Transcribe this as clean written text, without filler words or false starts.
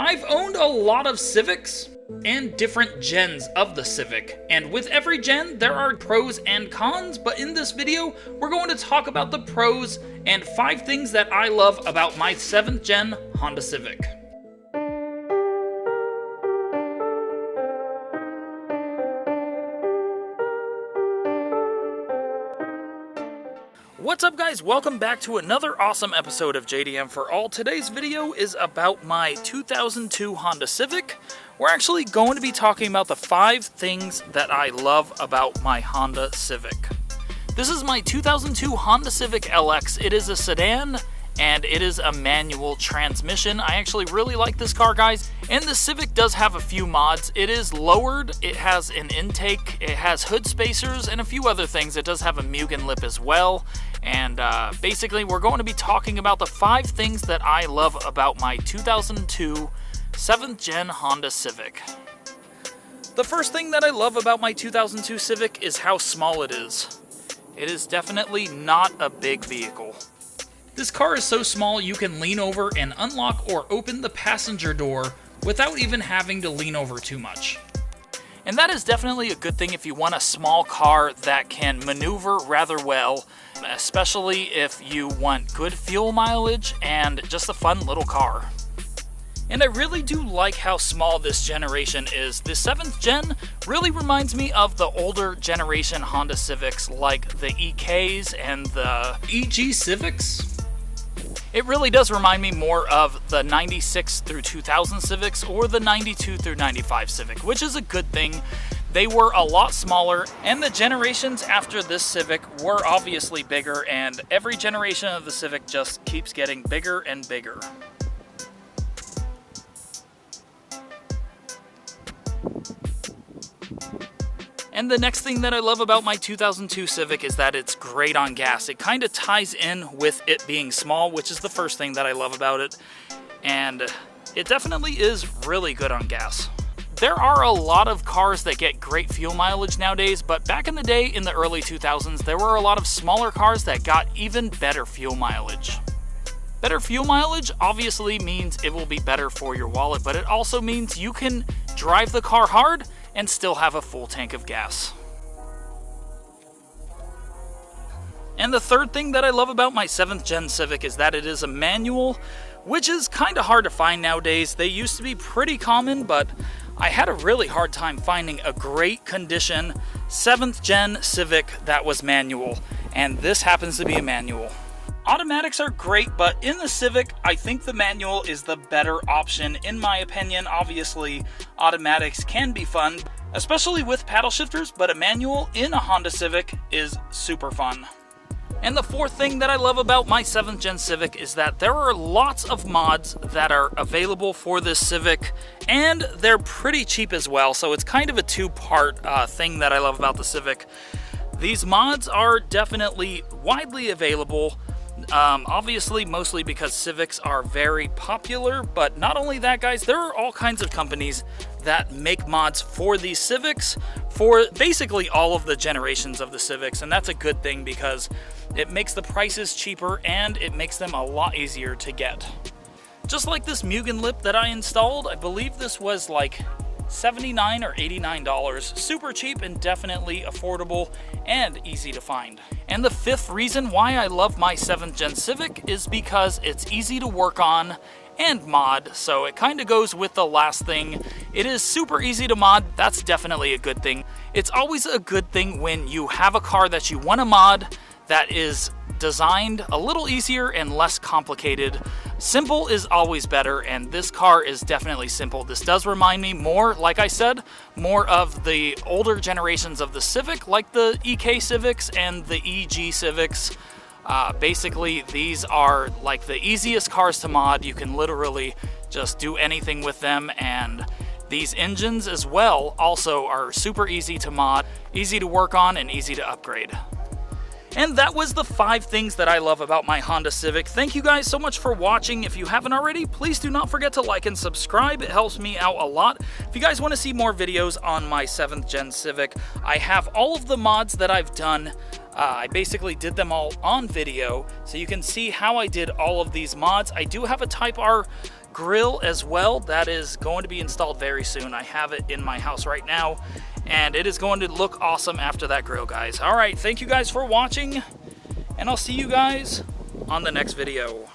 I've owned a lot of Civics and different gens of the Civic, and with every gen there are pros and cons, but in this video we're going to talk about the pros and 5 things that I love about my 7th gen Honda Civic. What's up guys, welcome back to another awesome episode of JDM for All. Today's video is about my 2002 Honda Civic. We're actually going to be talking about the 5 things that I love about my Honda Civic. This is my 2002 Honda Civic LX. It is a sedan and it is a manual transmission. I actually really like this car, guys. And the Civic does have a few mods. It is lowered, it has an intake, it has hood spacers, and a few other things. It does have a Mugen lip as well. And basically, we're going to be talking about the 5 things that I love about my 2002 7th Gen Honda Civic. The first thing that I love about my 2002 Civic is how small it is. It is definitely not a big vehicle. This car is so small you can lean over and unlock or open the passenger door without even having to lean over too much. And that is definitely a good thing if you want a small car that can maneuver rather well, especially if you want good fuel mileage and just a fun little car. And I really do like how small this generation is. The 7th gen really reminds me of the older generation Honda Civics like the EKs and the EG Civics. It really does remind me more of the 96 through 2000 Civics or the 92 through 95 Civic, which is a good thing. They were a lot smaller, and the generations after this Civic were obviously bigger, and every generation of the Civic just keeps getting bigger and bigger. And the next thing that I love about my 2002 Civic is that it's great on gas. It kind of ties in with it being small, which is the first thing that I love about it. And it definitely is really good on gas. There are a lot of cars that get great fuel mileage nowadays, but back in the day, in the early 2000s, there were a lot of smaller cars that got even better fuel mileage. Better fuel mileage obviously means it will be better for your wallet, but it also means you can drive the car hard and still have a full tank of gas. And the third thing that I love about my 7th Gen Civic is that it is a manual, which is kind of hard to find nowadays. They used to be pretty common, but I had a really hard time finding a great condition 7th Gen Civic that was manual, and this happens to be a manual. Automatics are great, but in the Civic, I think the manual is the better option. In my opinion, obviously, automatics can be fun, especially with paddle shifters, but a manual in a Honda Civic is super fun. And the fourth thing that I love about my 7th Gen Civic is that there are lots of mods that are available for this Civic, and they're pretty cheap as well, so it's kind of a two-part thing that I love about the Civic. These mods are definitely widely available. Obviously, mostly because Civics are very popular, but not only that, guys, there are all kinds of companies that make mods for these Civics for basically all of the generations of the Civics, and that's a good thing because it makes the prices cheaper and it makes them a lot easier to get. Just like this Mugen lip that I installed, I believe this was like $79 or $89, super cheap and definitely affordable and easy to find. And the 5th reason why I love my 7th Gen Civic is because it's easy to work on and mod, so it kind of goes with the last thing. It is super easy to mod, that's definitely a good thing. It's always a good thing when you have a car that you want to mod that is designed a little easier and less complicated. Simple is always better, and this car is definitely simple. This does remind me more, like I said, more of the older generations of the Civic, like the EK Civics and the EG Civics. Basically, these are like the easiest cars to mod. You can literally just do anything with them, and these engines as well also are super easy to mod, easy to work on, and easy to upgrade. And that was the 5 things that I love about my Honda Civic. Thank you guys so much for watching. If you haven't already, please do not forget to like and subscribe. It helps me out a lot. If you guys want to see more videos on my 7th Gen Civic, I have all of the mods that I've done. I basically did them all on video, so you can see how I did all of these mods. I do have a Type R grill as well. That is going to be installed very soon. I have it in my house right now, and it is going to look awesome after that grill, guys. All right, thank you guys for watching, and I'll see you guys on the next video.